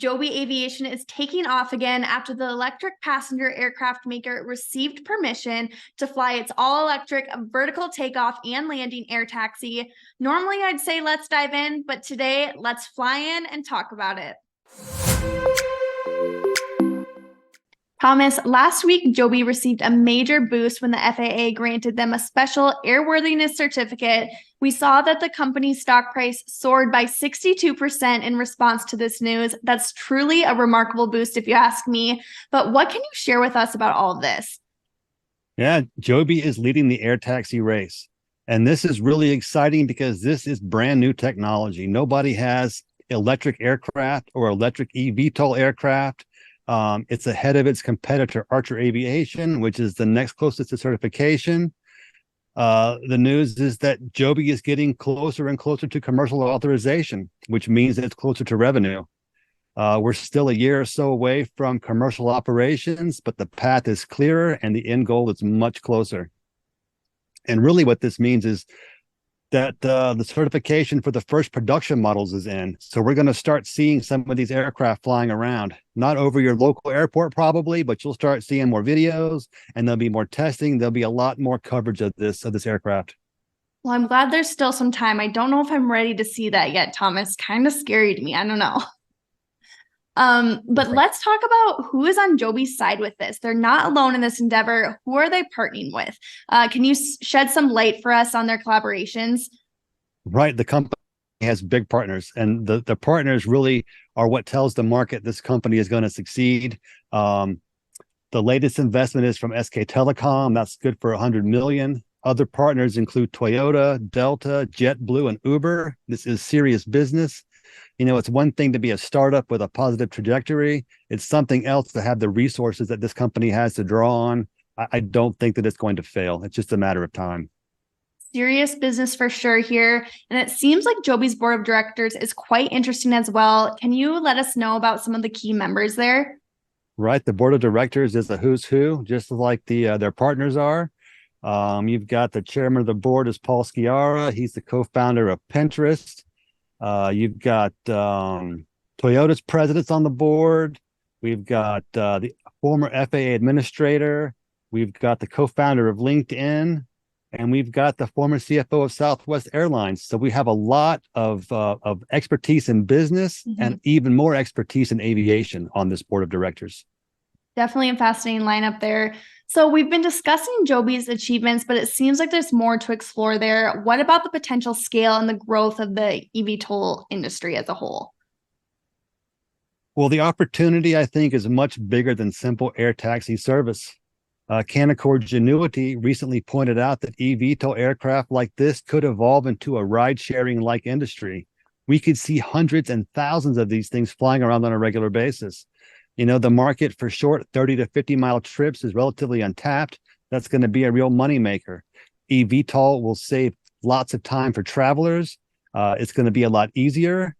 Joby Aviation is taking off again after the electric passenger aircraft maker received permission to fly its all-electric vertical takeoff and landing air taxi. Normally, I'd say let's dive in, but today, let's fly in and talk about it. Thomas, last week, Joby received a major boost when the FAA granted them a special airworthiness certificate. We saw that the company's stock price soared by 62% in response to this news. That's truly a remarkable boost, if you ask me. But what can you share with us about all of this? Yeah, Joby is leading the air taxi race. And this is really exciting because this is brand new technology. Nobody has electric aircraft or electric eVTOL aircraft. It's ahead of its competitor, Archer Aviation, which is the next closest to certification. The news is that Joby is getting closer and closer to commercial authorization, which means that it's closer to revenue. We're still a year or so away from commercial operations, but the path is clearer and the end goal is much closer. And really what this means is that the certification for the first production models is in. So we're going to start seeing some of these aircraft flying around, not over your local airport probably, but you'll start seeing more videos and there'll be more testing. There'll be a lot more coverage of this aircraft. Well, I'm glad there's still some time. I don't know if I'm ready to see that yet, Thomas. Kind of scary to me. I don't know. But let's talk about who is on Joby's side with this. They're not alone in this endeavor. Who are they partnering with? Can you shed some light for us on their collaborations? Right. The company has big partners, and the partners really are what tells the market this company is going to succeed. The latest investment is from SK Telecom. That's good for $100 million. Other partners include Toyota, Delta, JetBlue, and Uber. This is serious business. You know, it's one thing to be a startup with a positive trajectory. It's something else to have the resources that this company has to draw on. I don't think that it's going to fail. It's just a matter of time. Serious business for sure here. And it seems like Joby's board of directors is quite interesting as well. Can you let us know about some of the key members there? Right. The board of directors is a who's who, just like their partners are. You've got the chairman of the board is Paul Sciarra. He's the co-founder of Pinterest. You've got Toyota's presidents on the board. We've got the former FAA administrator. We've got the co-founder of LinkedIn, and we've got the former CFO of Southwest Airlines. So we have a lot of expertise in business and even more expertise in aviation on this board of directors. Definitely a fascinating lineup there. So we've been discussing Joby's achievements, but it seems like there's more to explore there. What about the potential scale and the growth of the eVTOL industry as a whole? Well, the opportunity, I think, is much bigger than simple air taxi service. Canaccord Genuity recently pointed out that eVTOL aircraft like this could evolve into a ride-sharing-like industry. We could see hundreds and thousands of these things flying around on a regular basis. You know, the market for short 30 to 50-mile trips is relatively untapped. That's going to be a real moneymaker. eVTOL will save lots of time for travelers. It's going to be a lot easier.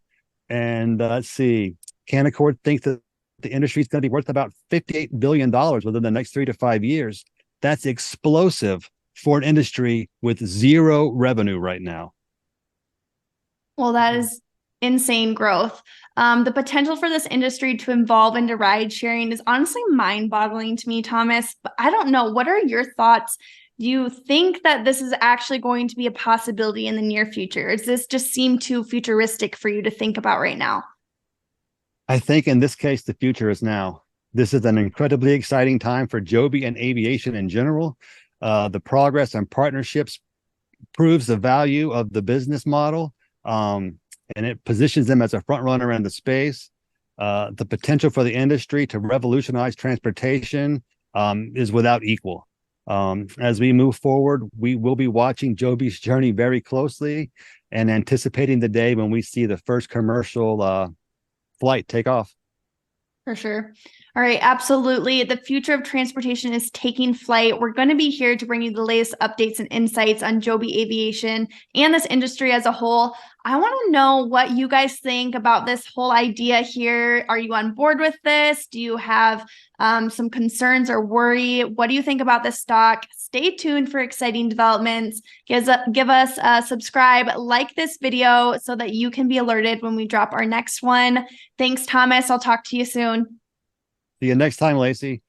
And let's see, Canaccord thinks that the industry is going to be worth about $58 billion within the next 3 to 5 years. That's explosive for an industry with zero revenue right now. Well, that is insane growth. The potential for this industry to evolve into ride sharing is honestly mind-boggling to me, Thomas. But I don't know. What are your thoughts? Do you think that this is actually going to be a possibility in the near future? Or does this just seem too futuristic for you to think about right now? I think in this case, the future is now. This is an incredibly exciting time for Joby and aviation in general. The progress and partnerships proves the value of the business model. And it positions them as a front runner in the space. The potential for the industry to revolutionize transportation is without equal. As we move forward, we will be watching Joby's journey very closely and anticipating the day when we see the first commercial flight take off. For sure. All right, absolutely. The future of transportation is taking flight. We're going to be here to bring you the latest updates and insights on Joby Aviation and this industry as a whole. I want to know what you guys think about this whole idea here. Are you on board with this? Do you have some concerns or worry? What do you think about this stock? Stay tuned for exciting developments. Give us a subscribe, like this video so that you can be alerted when we drop our next one. Thanks, Thomas. I'll talk to you soon. See you next time, Lacey.